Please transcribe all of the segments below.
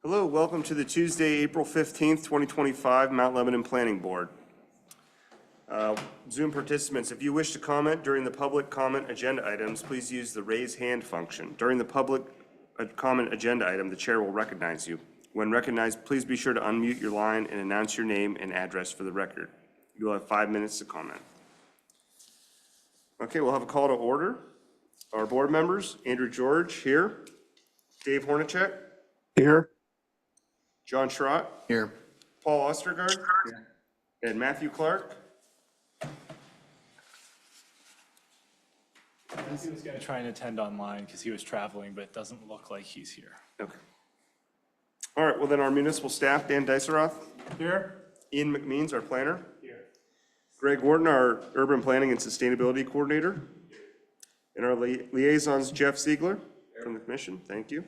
Hello, welcome to the Tuesday, April 15th, 2025 Mount Lebanon Planning Board. Zoom participants, if you wish to comment during the public comment agenda items, please use the raise hand function. During the public comment agenda item, the chair will recognize you. When recognized, please be sure to unmute your line and announce your name and address for the record. You'll have 5 minutes to comment. Okay, we'll have a call to order. Our board members, Andrew George here, Dave Hornacek, Here. John Schrott, Here. Paul Ostergaard, and Matthew Clark. He was going to try and attend online because he was traveling, but it doesn't look like he's here. Okay. All right, well then our municipal staff, Dan Diceroth. Here? Ian McMeans, our planner. Here. Greg Wharton, our urban planning and sustainability coordinator. Here. And our liaisons, Jeff Siegler from the commission, thank you.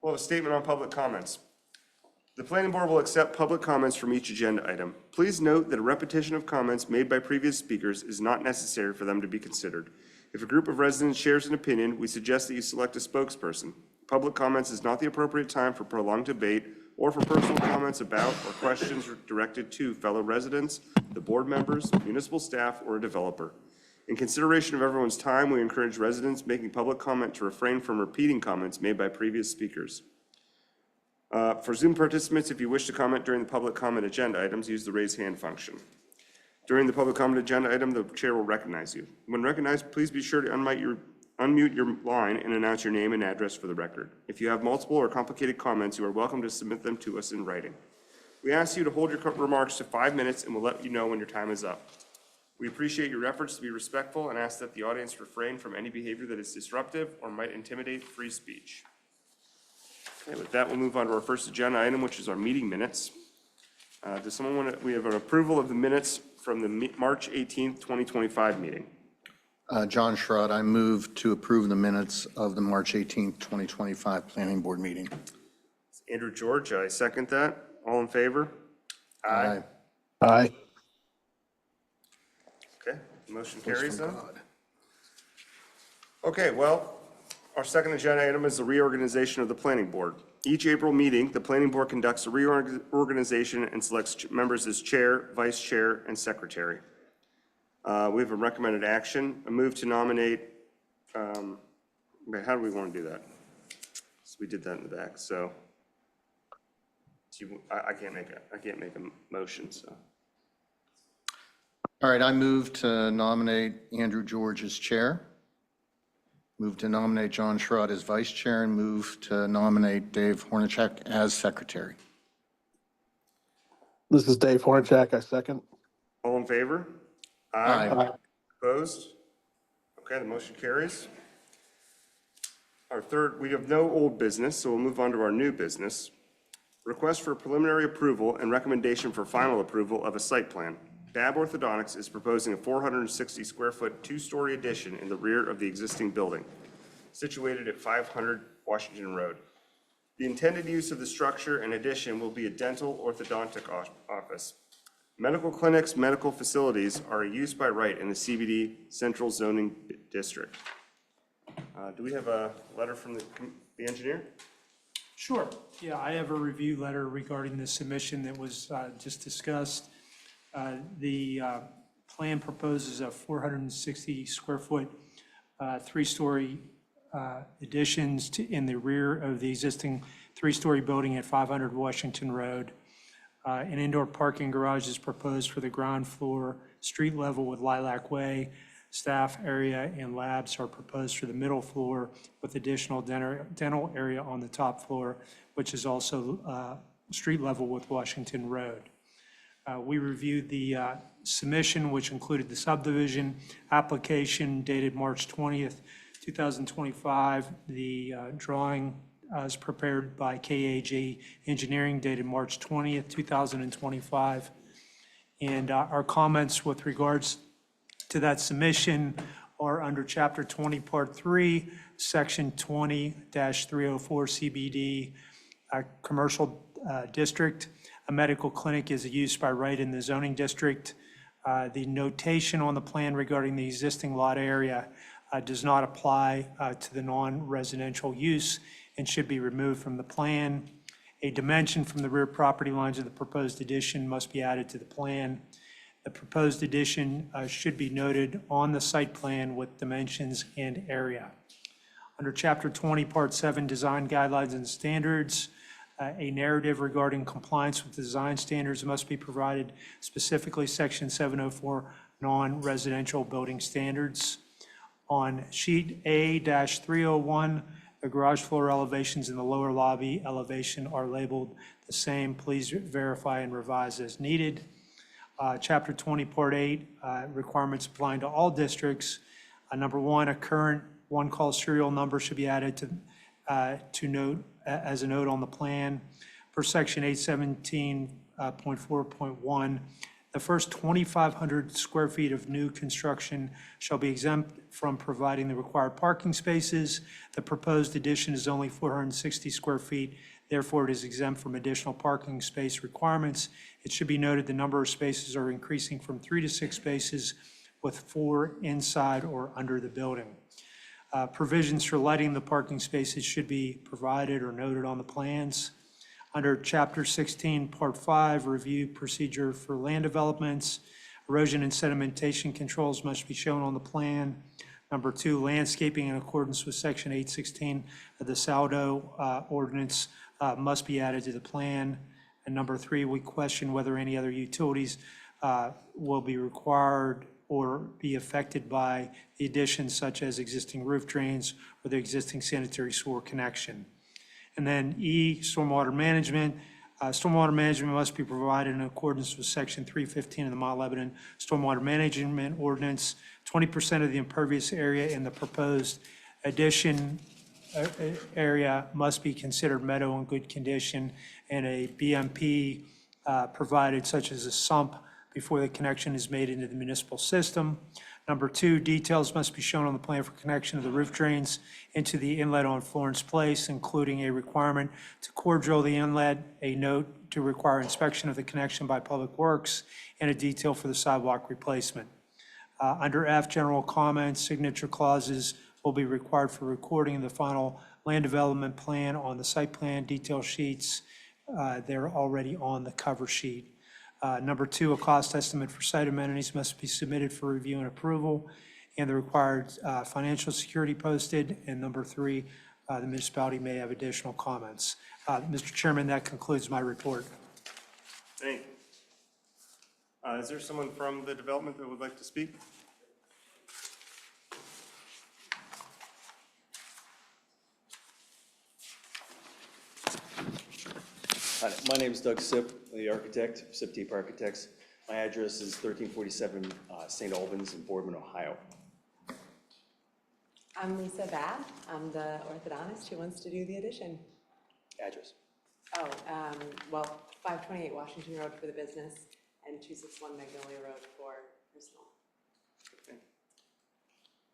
We'll have a statement on public comments. The planning board will accept public comments from each agenda item. Please note that a repetition of comments made by previous speakers is not necessary for them to be considered. If a group of residents shares an opinion, we suggest that you select a spokesperson. Public comments is not the appropriate time for prolonged debate or for personal comments about or questions directed to fellow residents, the board members, municipal staff, or a developer. In consideration of everyone's time, we encourage residents making public comment to refrain from repeating comments made by previous speakers. For Zoom participants, if you wish to comment during the public comment agenda items, use the raise hand function. During the public comment agenda item, the chair will recognize you. When recognized, please be sure to unmute your line and announce your name and address for the record. If you have multiple or complicated comments, you are welcome to submit them to us in writing. We ask you to hold your remarks to 5 minutes and we'll let you know when your time is up. We appreciate your efforts to be respectful and ask that the audience refrain from any behavior that is disruptive or might intimidate free speech. Okay, with that, we'll move on to our first agenda item, which is our meeting minutes. Does someone want to, we have an approval of the minutes from the March 18th, 2025 meeting. John Schrott, I move to approve the minutes of the March 18th, 2025 Planning Board meeting. Andrew George, I second that. All in favor? Aye. Aye. Okay, motion carries then. Okay, well, our second agenda item is the reorganization of the planning board. Each April meeting, the planning board conducts a reorganization and selects members as chair, vice chair, and secretary. We have a recommended action, a move to nominate, how do we want to do that? So we did that in the back, so I can't make a motion, so. All right, I move to nominate Andrew George as chair, move to nominate John Schrott as vice chair, and move to nominate Dave Hornacek as secretary. This is Dave Hornacek. I second. All in favor? Aye. Aye. Opposed? Okay, the motion carries. Our third, we have no old business, so we'll move on to our new business. Request for preliminary approval and recommendation for final approval of a site plan. BAB Orthodontics is proposing a 460 square foot, 2-story addition in the rear of the existing building, situated at 500 Washington Road. The intended use of the structure and addition will be a dental orthodontic office. Medical clinics, medical facilities are a use by right in the CBD Central Zoning District. Do we have a letter from the engineer? Sure. Yeah, I have a review letter regarding the submission that was just discussed. The plan proposes a 460 square foot, 3-story additions in the rear of the existing 3-story building at 500 Washington Road. An indoor parking garage is proposed for the ground floor, street level with Lilac Way. Staff area and labs are proposed for the middle floor with additional dental area on the top floor, which is also street level with Washington Road. We reviewed the submission, which included the subdivision application dated March 20th, 2025. The drawing is prepared by KAG Engineering dated March 20th, 2025. And our comments with regards to that submission are under Chapter 20, Part 3, Section 20-304 CBD, Commercial District. A medical clinic is a use by right in the zoning district. The notation on the plan regarding the existing lot area does not apply to the non-residential use and should be removed from the plan. A dimension from the rear property lines of the proposed addition must be added to the plan. The proposed addition should be noted on the site plan with dimensions and area. Under Chapter 20, Part 7, Design Guidelines and Standards, a narrative regarding compliance with design standards must be provided, specifically Section 704, non-residential building standards. On sheet A-301, the garage floor elevations and the lower lobby elevation are labeled the same. Please verify and revise as needed. Chapter 20, Part 8, requirements applying to all districts. Number 1, a current one-call serial number should be added to note as a note on the plan. Per Section 817.4.1, the first 2,500 square feet of new construction shall be exempt from providing the required parking spaces. The proposed addition is only 460 square feet. Therefore, it is exempt from additional parking space requirements. It should be noted the number of spaces are increasing from 3 to 6 spaces, with 4 inside or under the building. Provisions for lighting the parking spaces should be provided or noted on the plans. Under Chapter 16, Part 5, Review Procedure for Land Developments, erosion and sedimentation controls must be shown on the plan. Number 2, landscaping in accordance with Section 816 of the Saldo ordinance must be added to the plan. And number 3, we question whether any other utilities will be required or be affected by the addition, such as existing roof drains or the existing sanitary sewer connection. And then E, stormwater management. Stormwater management must be provided in accordance with Section 315 of the Mount Lebanon Stormwater Management Ordinance. 20% of the impervious area in the proposed addition area must be considered meadow in good condition, and a BMP provided, such as a sump, before the connection is made into the municipal system. Number 2, details must be shown on the plan for connection of the roof drains into the inlet on Florence Place, including a requirement to core drill the inlet, a note to require inspection of the connection by Public Works, and a detail for the sidewalk replacement. Under F, general comments, signature clauses will be required for recording in the final land development plan on the site plan detail sheets. They're already on the cover sheet. Number 2, a cost estimate for site amenities must be submitted for review and approval, and the required financial security posted. And number 3, the municipality may have additional comments. Mr. Chairman, that concludes my report. Thank you. Is there someone from the development that would like to speak? Hi, my name is Doug Sipp, the architect, Sipp Deep Architects. My address is 1347 St. Albans in Boardman, Ohio. I'm Lisa Bath. I'm the orthodontist who wants to do the addition. Address. Well, 528 Washington Road for the business and 261 Magnolia Road for personal.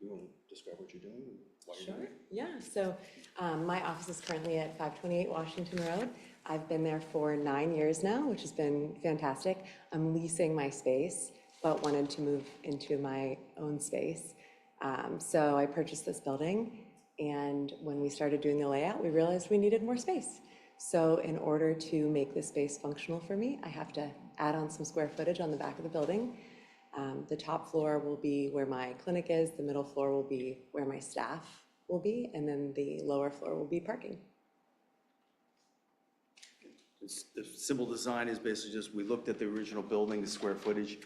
You want to describe what you're doing and why you're doing it? Yeah, so my office is currently at 528 Washington Road. I've been there for 9 years now, which has been fantastic. I'm leasing my space, but wanted to move into my own space. So I purchased this building, and when we started doing the layout, we realized we needed more space. So in order to make this space functional for me, I have to add on some square footage on the back of the building. The top floor will be where my clinic is, the middle floor will be where my staff will be, and then the lower floor will be parking. The simple design is basically just, we looked at the original building, the square footage.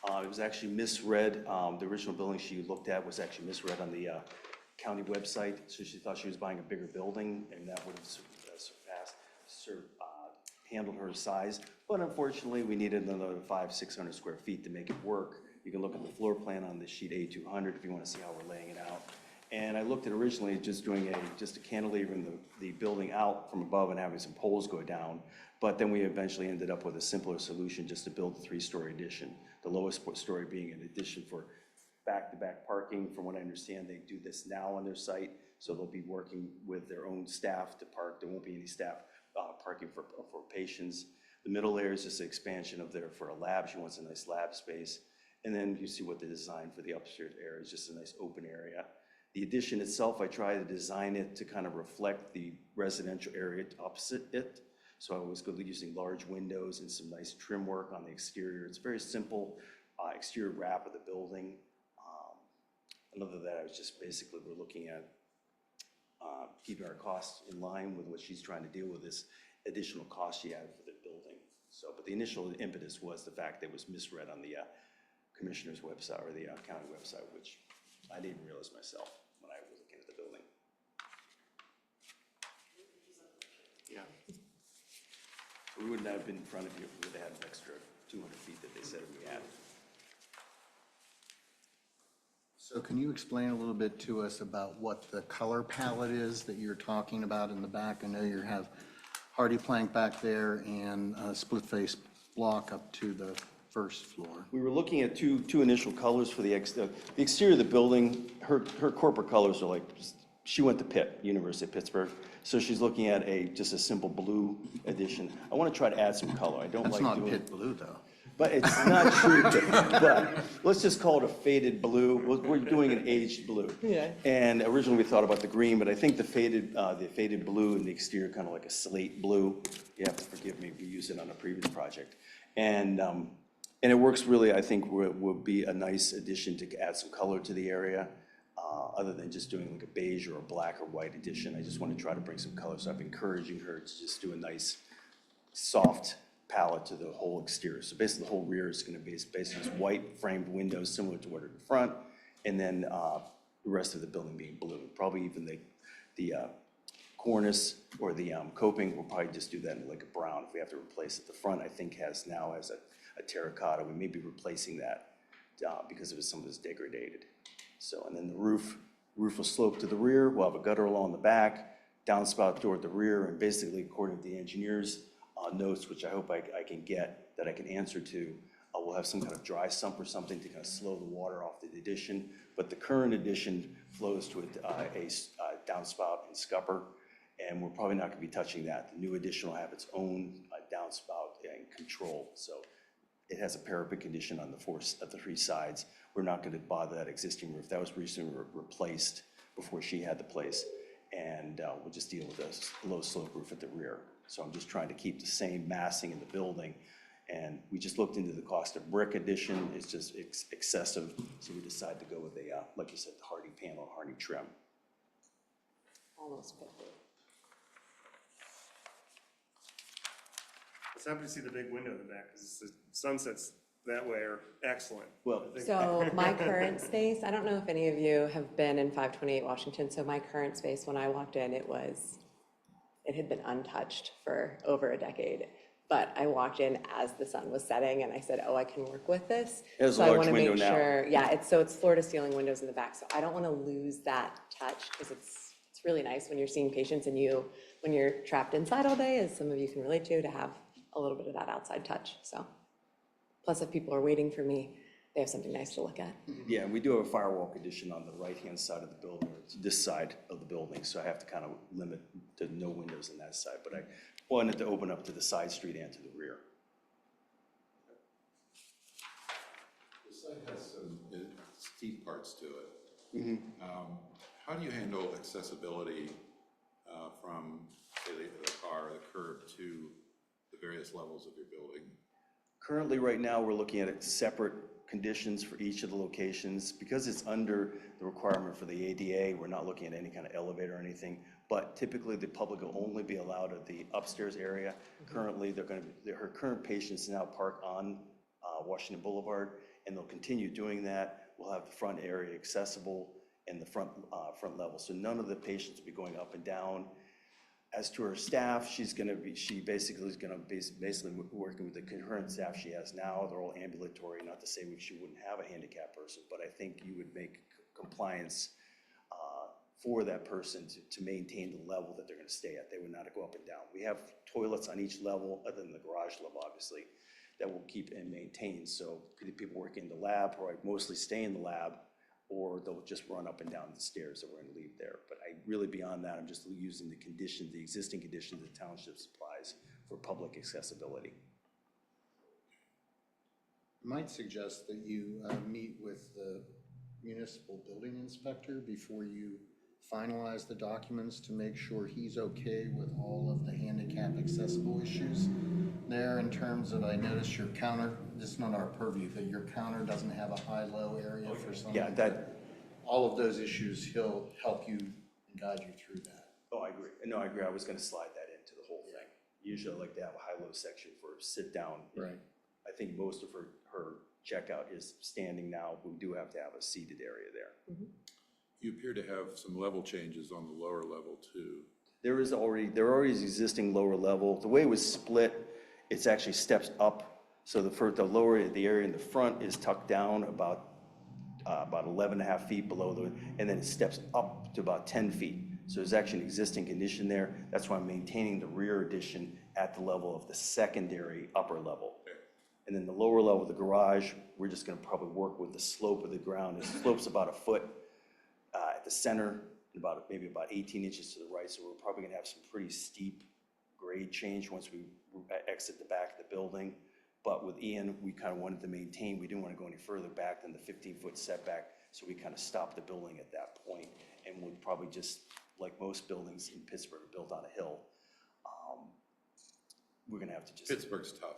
It was actually misread. The original building she looked at was actually misread on the county website. So she thought she was buying a bigger building, and that would have handled her size. But unfortunately, we needed another 500-600 square feet to make it work. You can look at the floor plan on the sheet A200 if you want to see how we're laying it out. And I looked at originally just doing just a cantilever in the building out from above and having some poles go down. But then we eventually ended up with a simpler solution just to build a 3-story addition. The lowest story being an addition for back-to-back parking. From what I understand, they do this now on their site, so they'll be working with their own staff to park. There won't be any staff parking for patients. The middle layer is just an expansion of there for a lab. She wants a nice lab space. And then you see what the design for the upstairs area is, just a nice open area. The addition itself, I try to design it to kind of reflect the residential area opposite it. So I was going to be using large windows and some nice trim work on the exterior. It's very simple exterior wrap of the building. And other than that, I was just basically, we're looking at keeping our costs in line with what she's trying to deal with, this additional cost she had for the building. So, but the initial impetus was the fact that it was misread on the commissioner's website or the county website, which I didn't realize myself when I was looking at the building. Yeah. We wouldn't have been in front of you if we would have had an extra 200 feet that they said we had. So can you explain a little bit to us about what the color palette is that you're talking about in the back? I know you have hardy plank back there and a split face block up to the first floor. We were looking at two initial colors for the exterior of the building. Her corporate colors are like, she went to Pitt, University of Pittsburgh. So she's looking at just a simple blue addition. I want to try to add some color. I don't That's like not doing. pit blue, though. But it's not true, but let's just call it a faded blue. We're doing an aged blue. Yeah. And originally we thought about the green, but I think the faded blue in the exterior, kind of like a slate blue. You have to forgive me, we used it on a previous project. And it works really, I think, would be a nice addition to add some color to the area, other than just doing like a beige or a black or white addition. I just want to try to bring some color, so I'm encouraging her to just do a nice, soft palette to the whole exterior. So basically the whole rear is going to be basically just white framed windows similar to what are in front, and then the rest of the building being blue. Probably even the cornice or the coping, we'll probably just do that in like a brown if we have to replace it. The front, I think, has a terracotta. We may be replacing that because it was some of this degraded. So, and then the roof will slope to the rear. We'll have a gutter along the back, downspout door at the rear, and basically, according to the engineer's notes, which I hope I can get, that I can answer to, we'll have some kind of dry sump or something to kind of slow the water off the addition. But the current addition flows to a downspout and scupper, and we're probably not going to be touching that. The new addition will have its own downspout and control. So it has a parapet condition on the three sides. We're not going to bother that existing roof. That was recently replaced before she had the place. And we'll just deal with a low slope roof at the rear. So I'm just trying to keep the same massing in the building. And we just looked into the cost of brick addition. It's just excessive. So we decided to go with like you said, the hardy panel, hardy trim. Almost 50. I was happy to see the big window in the back, because the sunsets that way are excellent. Well, So my current space, I don't know if any of you have been in 528 Washington, so my current space, when I walked in, it had been untouched for over a decade. But I walked in as the sun was setting, and I said, oh, I can work with this. It has a So I large want to window make now. sure, yeah, it's floor to ceiling windows in the back, so I don't want to lose that touch, because it's really nice when you're seeing patients and when you're trapped inside all day, as some of you can relate to have a little bit of that outside touch, so. Plus, if people are waiting for me, they have something nice to look at. yeah, and we do have a firewall condition on the right-hand side of the building, or this side of the building, so I have to kind of limit to no windows on that side, but I wanted to open up to the side street and to the rear. The site has some steep parts to it. How do you handle accessibility from, say, the car or the curb to the various levels of your building? Currently, right now, we're looking at separate conditions for each of the locations. Because it's under the requirement for the ADA, we're not looking at any kind of elevator or anything, but typically the public will only be allowed at the upstairs area. Currently, her current patients now park on Washington Boulevard, and they'll continue doing that. We'll have the front area accessible and the front level. So none of the patients will be going up and down. As to her staff, she basically is gonna be basically working with the current staff she has now. They're all ambulatory, not to say she wouldn't have a handicapped person, but I think you would make compliance for that person to maintain the level that they're gonna stay at. They would not go up and down. We have toilets on each level, other than the garage level, obviously, that will keep and maintain. So the people working in the lab probably mostly stay in the lab, or they'll just run up and down the stairs that we're going to leave there. But beyond that, I'm just using the existing conditions the township supplies for public accessibility. I might suggest that you meet with the municipal building inspector before you finalize the documents to make sure he's okay with all of the handicap accessible issues there in terms of, I noticed your counter, this is not our purview, but your counter doesn't have a high-low area for some. Yeah, that, All of those issues, he'll help you and guide you through that. oh, I agree. No, I agree. I was gonna slide that into the whole thing. Usually I like to have a high-low section for sit-down. Right. I think most of her checkout is standing now. We do have to have a seated area there. You appear to have some level changes on the lower level too. There already is existing lower level. The way it was split, it's actually steps up. So the lower, the area in the front is tucked down about 11 and a half feet below and then it steps up to about 10 feet. So there's actually an existing condition there. That's why I'm maintaining the rear addition at the level of the secondary upper level. And then the lower level of the garage, we're just gonna probably work with the slope of the ground. It slopes about a foot at the center, and maybe about 18 inches to the right. So we're probably gonna have some pretty steep grade change once we exit the back of the building. But with Ian, we kind of wanted to maintain, we didn't want to go any further back than the 15-foot setback. So we kind of stopped the building at that point, and would probably just, like most buildings in Pittsburgh, are built on a hill. We're gonna have to just. Pittsburgh's tough.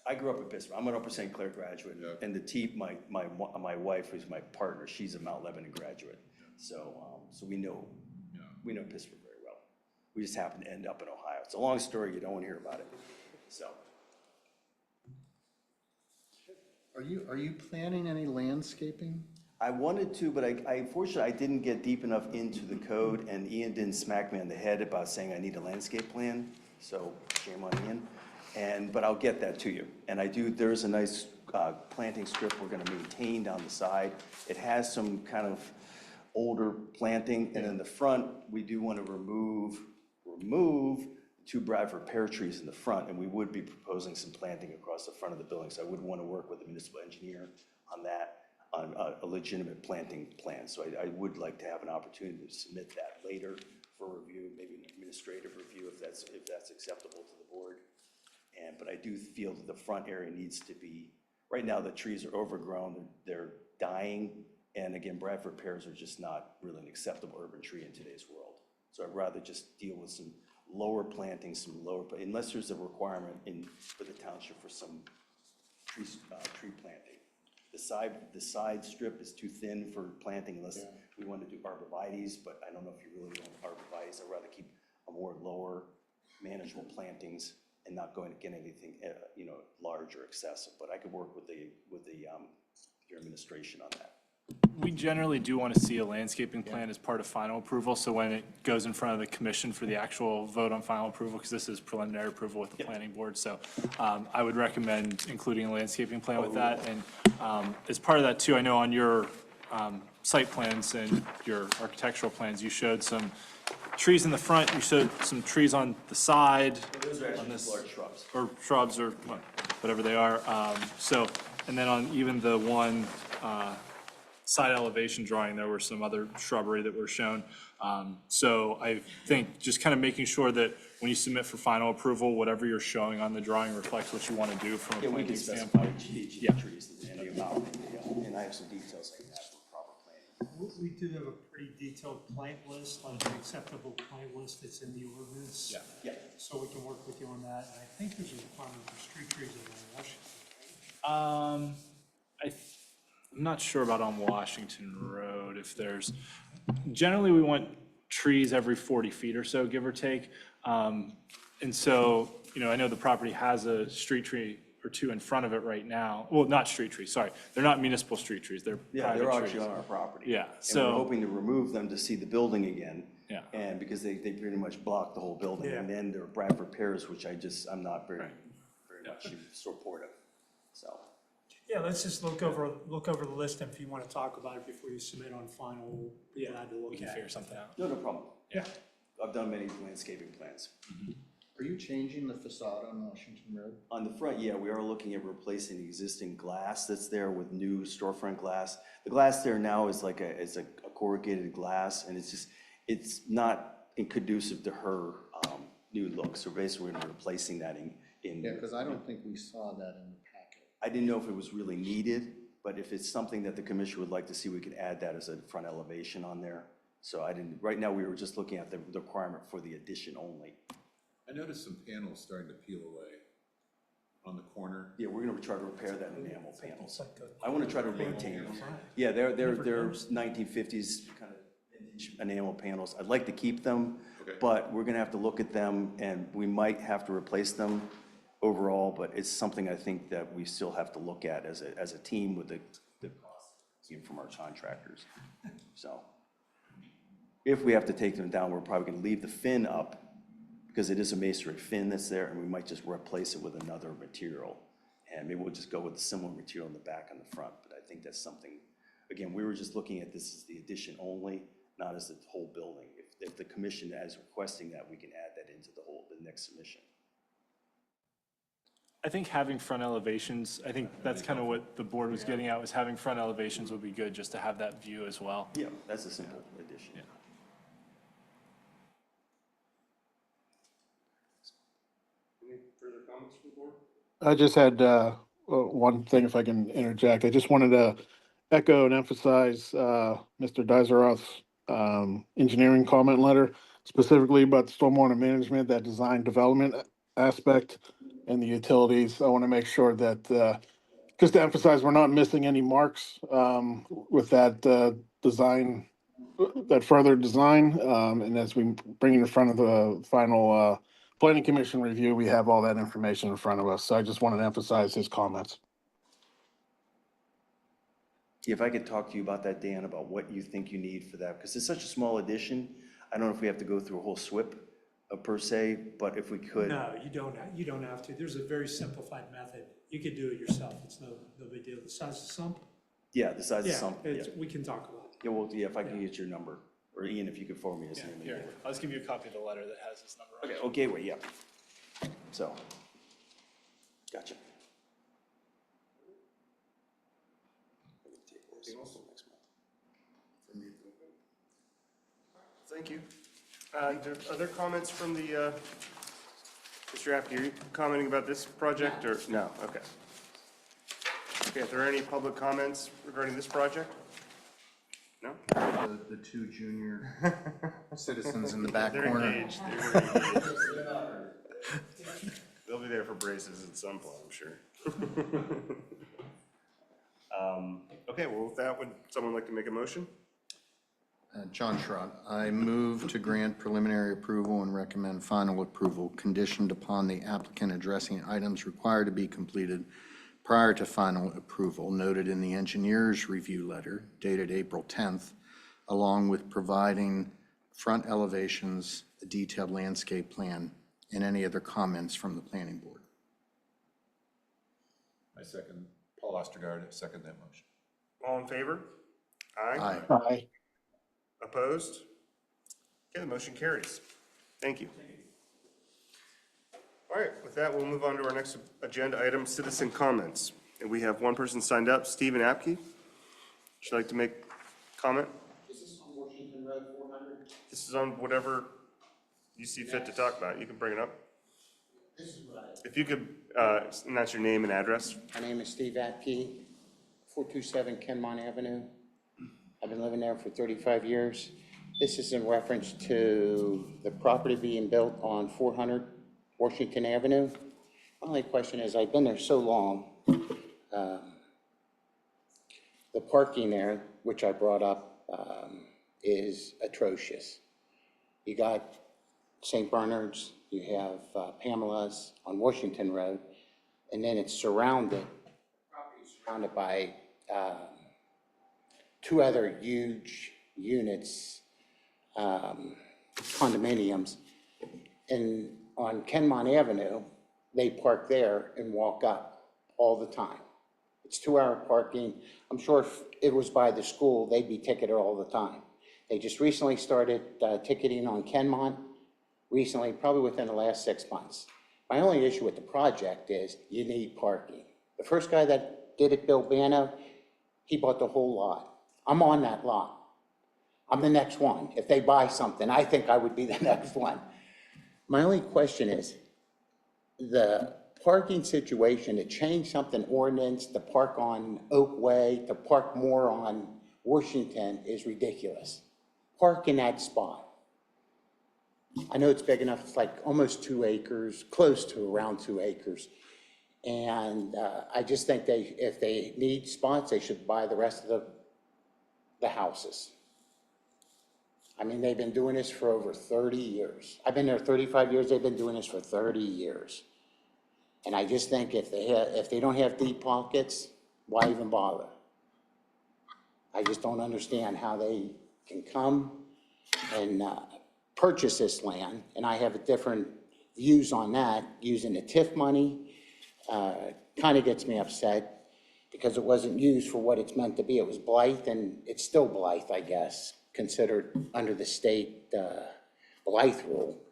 I grew up in Pittsburgh. I'm an Upper St. Clair graduate, Yeah. and my wife, who's my partner, she's a Mount Lebanon graduate. So we know Pittsburgh very well. We just happen to end up in Ohio. It's a long story. You don't want to hear about it. So Are you planning any landscaping? I wanted to, but unfortunately I didn't get deep enough into the code, and Ian didn't smack me on the head about saying I need a landscape plan. So shame on Ian. But I'll get that to you. And there's a nice planting strip we're gonna maintain down the side. It has some kind of older planting, and in the front, we do want to remove 2 Bradford pear trees in the front, and we would be proposing some planting across the front of the building. So I would want to work with the municipal engineer on that, on a legitimate planting plan. So I would like to have an opportunity to submit that later for review, maybe an administrative review if that's acceptable to the board. But I do feel that the front area needs to be, right now the trees are overgrown, they're dying. And again, Bradford pears are just not really an acceptable urban tree in today's world. So I'd rather just deal with some lower plantings, unless there's a requirement for the township for some tree planting. The side strip is too thin for planting unless we want to do arborvitaes, but I don't know if you really want arborvitaes. I'd rather keep a more lower manageable plantings and not going to get anything, large or excessive. But I could work with your administration on that. We generally do want to see a landscaping plan as part of final approval, so when it goes in front of the commission for the actual vote on final approval, because this is preliminary approval with the planning board, so I would recommend including a landscaping plan with that. And as part of that too, I know on your site plans and your architectural plans, you showed some trees in the front, you showed some trees on the side. Those are actually just large shrubs. Or shrubs, or whatever they are. And then on even the one side elevation drawing, there were some other shrubbery that were shown. So I think just kind of making sure that when you submit for final approval, whatever you're showing on the drawing reflects what you want to do from a Yeah, we planting can specify standpoint. each Yeah. of the trees and the amount, and I have some details like that for proper planning. We do have a pretty detailed plant list, like an acceptable plant list that's in the ordinance. Yeah. So we can work with you on that. And I think there's a requirement for street trees in Washington, right? I'm not sure about on Washington Road, if there's, generally we want trees every 40 feet or so, give or take. And so, I know the property has a street tree or 2 in front of it right now. Well, not street trees, sorry. They're not municipal street trees, they're Yeah, they're private actually trees. on our property. Yeah, And we're so, hoping to remove them to see the building again. Yeah. And because they pretty much block the whole building. Yeah. And then there are Bradford pears, which I'm not very Right. much supportive, so. Yeah, let's just look over the list, and if you want to talk about it before you submit on final, we'll be glad to look we can at figure it. something out. No problem. Yeah. I've done many landscaping plans. Are you changing the facade on Washington Road? On the front, yeah, we are looking at replacing the existing glass that's there with new storefront glass. The glass there now is like a corrugated glass, and it's not conducive to her new look. So basically, we're gonna be replacing that in. Yeah, because I don't think we saw that in the packet. I didn't know if it was really needed, But if it's something that the commission would like to see, we could add that as a front elevation on there. So I didn't, right now, we were just looking at the requirement for the addition only. I noticed some panels starting to peel away on the corner. Yeah, we're gonna try to repair that enamel panels. I wanna try to maintain them. Yeah, they're 1950s kind of vintage enamel panels. I'd like to keep them, Okay. but we're gonna have to look at them, and we might have to replace them overall, but it's something I think that we still have to look at as a team with the cost seen from our contractors. So if we have to take them down, we're probably gonna leave the fin up, because it is a masonry fin that's there, and we might just replace it with another material. And maybe we'll just go with a similar material in the back and the front, but I think that's something, again, we were just looking at this as the addition only, not as the whole building. If the commission is requesting that, we can add that into the next submission. I think having front elevations, I think that's kind of what the board was getting at, was having front elevations would be good, just to have that view as well. Yeah, that's a simple addition. Any further comments from the board? I just had one thing, if I can interject. I just wanted to echo and emphasize Mr. Dizeroff's engineering comment letter, specifically about the stormwater management, that design development aspect and the utilities. I want to make sure that, just to emphasize, we're not missing any marks with that design, that further design. And as we bring it in front of the final planning commission review, we have all that information in front of us. So I just wanted to emphasize his comments. If I could talk to you about that, Dan, about what you think you need for that, because it's such a small addition. I don't know if we have to go through a whole SWIP per se, but if we could. No, you don't have to. There's a very simplified method. You could do it yourself. It's no big deal. The size of the sump? Yeah, the size of Yeah, sump, yeah. we can talk about it. Yeah, well, yeah, if I can get your number, or Ian, if you could forward me his Yeah, name. here, I'll just give you a copy of the letter that has this number on it. Okay, oh, Gateway, yeah. So, gotcha. Thank you. Are there comments from the, Mr. Apke, are you commenting about this project, or? No, okay. Okay, are there any public comments regarding this project? No? The two junior citizens in the back They're corner. engaged. They're engaged. They'll be there for braces at some point, I'm sure. Okay, well, with that, would someone like to make a motion? John Schrod, I move to grant preliminary approval and recommend final approval conditioned upon the applicant addressing items required to be completed prior to final approval noted in the engineer's review letter dated April 10th, along with providing front elevations, a detailed landscape plan, and any other comments from the planning board. I second, Paul Ostergaard, I second that motion. All in favor? Aye. Aye. Aye. Opposed? Okay, the motion carries. Thank you. All right, with that, we'll move on to our next agenda item, citizen comments. And we have one person signed up, Stephen Apke. Would you like to make comment? Is this on Washington Road 400? This is on whatever you see fit to talk about. You can bring it up. This is right. If you could, announce your name and address. My name is Steve Atke, 427 Kenmont Avenue. I've been living there for 35 years. This is in reference to the property being built on 400 Washington Avenue. My only question is, I've been there so long, the parking there, which I brought up, is atrocious. You got St. Bernard's, you have Pamela's on Washington Road, and then it's surrounded, property surrounded by two other huge units, condominiums. And on Kenmont Avenue, they park there and walk up all the time. It's 2-hour parking. I'm sure if it was by the school, they'd be ticketed all the time. They just recently started ticketing on Kenmont, recently, probably within the last 6 months. My only issue with the project is you need parking. The first guy that did it, Bill Bano, he bought the whole lot. I'm on that lot. I'm the next one. If they buy something, I think I would be the next one. My only question is, the parking situation, to change something ordinance, to park on Oak Way, to park more on Washington is ridiculous. Park in that spot. I know it's big enough, it's like almost 2 acres, close to around 2 acres. And I just think if they need spots, they should buy the rest of the houses. I mean, they've been doing this for over 30 years. I've been there 35 years, they've been doing this for 30 years. And I just think if they don't have deep pockets, why even bother? I just don't understand how they can come and purchase this land, and I have different views on that, using the TIF money. Kind of gets me upset because it wasn't used for what it's meant to be. It was Blythe, and it's still Blythe, I guess, considered under the state Blythe rule.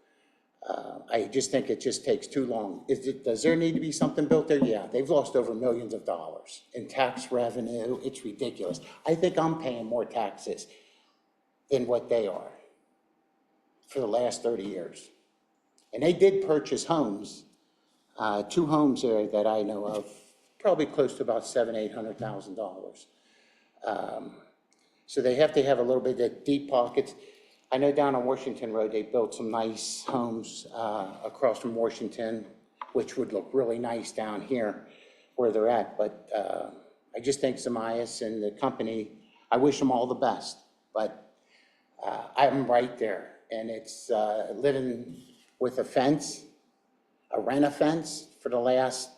I just think it just takes too long. Does there need to be something built there? Yeah, they've lost over millions of dollars in tax revenue. It's ridiculous. I think I'm paying more taxes than what they are for the last 30 years. And they did purchase homes, 2 homes there that I know of, probably close to about $700,000-800,000. So they have to have a little bit of deep pockets. I know down on Washington Road, they built some nice homes across from Washington, which would look really nice down here where they're at. But I just think Zamias and the company, I wish them all the best. But I'm right there, and it's living with a fence, a rent-a-fence for the last,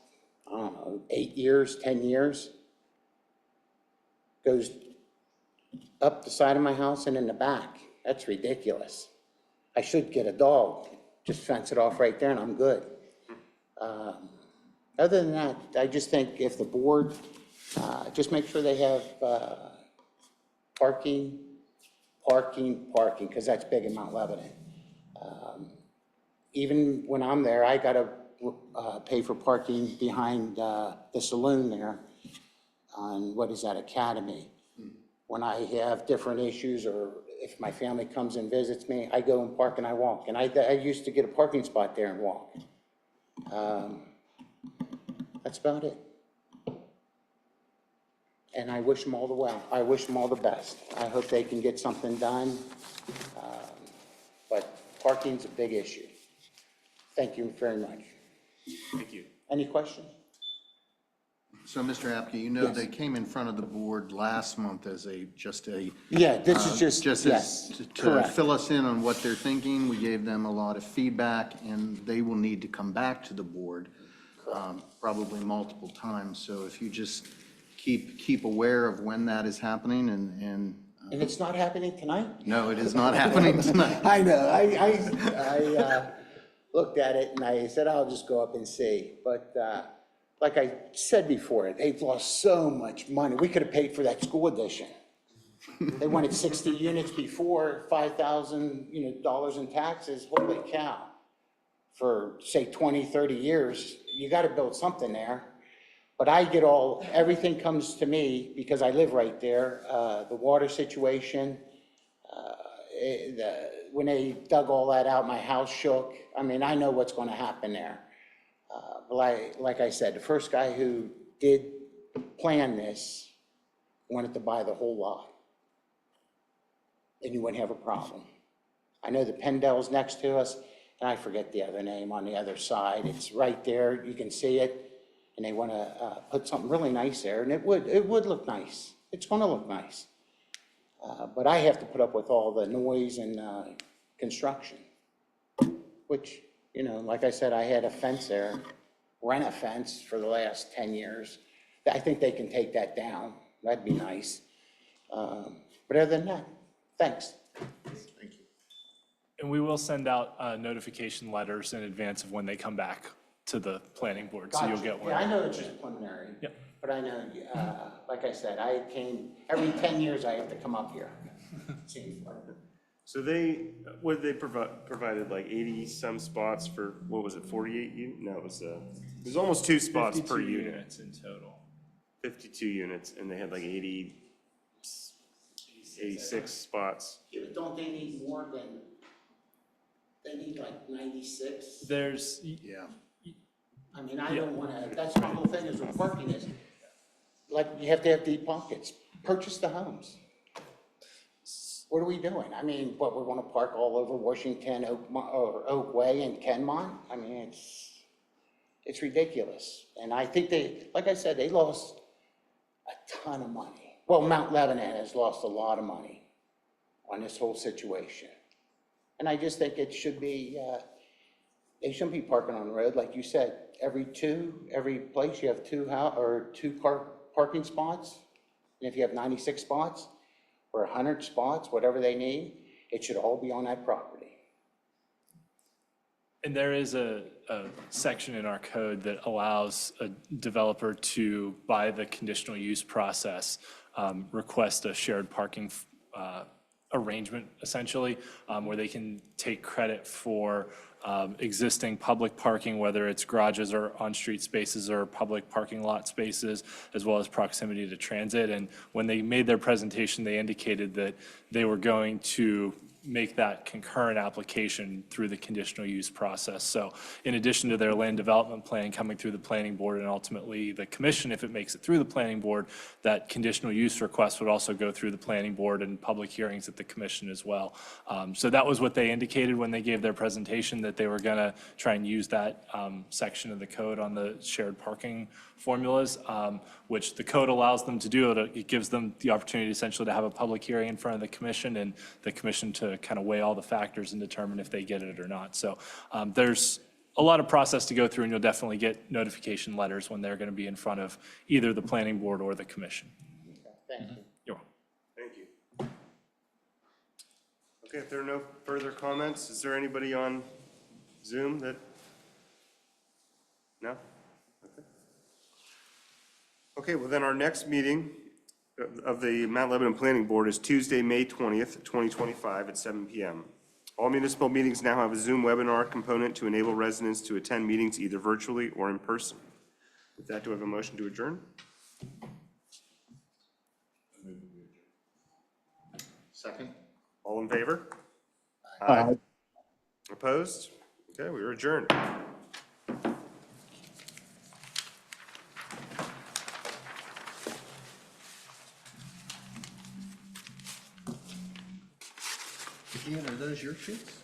I don't know, 8 years, 10 years. Goes up the side of my house and in the back. That's ridiculous. I should get a dog, just fence it off right there and I'm good. Other than that, I just think if the board, just make sure they have parking, because that's big in Mount Lebanon. Even when I'm there, I gotta pay for parking behind the saloon there on, what is that, Academy. When I have different issues, or if my family comes and visits me, I go and park and I walk. And I used to get a parking spot there and walk. That's about it. And I wish them all the well. I wish them all the best. I hope they can get something done. But parking's a big issue. Thank you very much. Thank you. Any questions? So, Mr. Apke, you know, they came in front of the board last month as just a. Yeah, this is just as yes, to correct. fill us in on what they're thinking. We gave them a lot of feedback, and they will need to come back to the board, probably multiple times. So if you just keep aware of when that is happening, and And it's not happening tonight? no, it is not happening tonight. I know, I looked at it and I said, I'll just go up and see. But like I said before, they've lost so much money. We could have paid for that school addition. They wanted 60 units before, $5,000, dollars in taxes. Holy cow. For, say, 20, 30 years, you got to build something there. But I get everything comes to me because I live right there. The water situation, when they dug all that out, my house shook. I mean, I know what's going to happen there. Like I said, the first guy who did plan this wanted to buy the whole lot. And you wouldn't have a problem. I know the Pendle's next to us, and I forget the other name on the other side. It's right there, you can see it, and they want to put something really nice there, and it would look nice. It's going to look nice. But I have to put up with all the noise and construction, which, like I said, I had a fence there, rent a fence for the last 10 years. I think they can take that down. That'd be nice. But other than that, thanks. Thank you. And we will send out notification letters in advance of when they come back to the planning board, so you'll get one. Yeah, I know it's just preliminary. Yep. But I know, like I said, every 10 years I have to come up here. Seems like. So provided like 80-some spots for, what was it, 48 No, it was almost 2 spots per 52 unit. units in total. 52 units, and they had like 86 spots. Yeah, but don't they need more they need like 96? There's, Yeah. I mean, I don't wanna, that's my whole thing is with parking is, like, you have to have deep pockets. Purchase the homes. What are we doing? I mean, what, we wanna park all over Washington, or Oak Way and Kenmont? I mean, it's ridiculous. And I think they, like I said, they lost a ton of money. Well, Mount Lebanon has lost a lot of money on this whole situation. And I just think it should be, they shouldn't be parking on the road, like you said, every place you have two parking spots. And if you have 96 spots or 100 spots, whatever they need, it should all be on that property. And there is a section in our code that allows a developer to, by the conditional use process, request a shared parking arrangement, essentially, where they can take credit for existing public parking, whether it's garages or on-street spaces or public parking lot spaces, as well as proximity to transit. And when they made their presentation, they indicated that they were going to make that concurrent application through the conditional use process. So in addition to their land development plan coming through the planning board and ultimately the commission, if it makes it through the planning board, that conditional use request would also go through the planning board and public hearings at the commission as well. So that was what they indicated when they gave their presentation, that they were going to try and use that section of the code on the shared parking formulas, which the code allows them to do. It gives them the opportunity essentially to have a public hearing in front of the commission and the commission to kind of weigh all the factors and determine if they get it or not. So there's a lot of process to go through, and you'll definitely get notification letters when they're going to be in front of either the planning board or the commission. Thank you. You're welcome. Thank you. Okay, if there are no further comments, is there anybody on Zoom that? No? Okay. Okay, well then our next meeting of the Mount Lebanon Planning Board is Tuesday, May 20th, 2025 at 7 p.m. All municipal meetings now have a Zoom webinar component to enable residents to attend meetings either virtually or in person. With that, do I have a motion to adjourn? Second? All in favor? Aye. Opposed? Okay, we are adjourned. Ian, are those your sheets?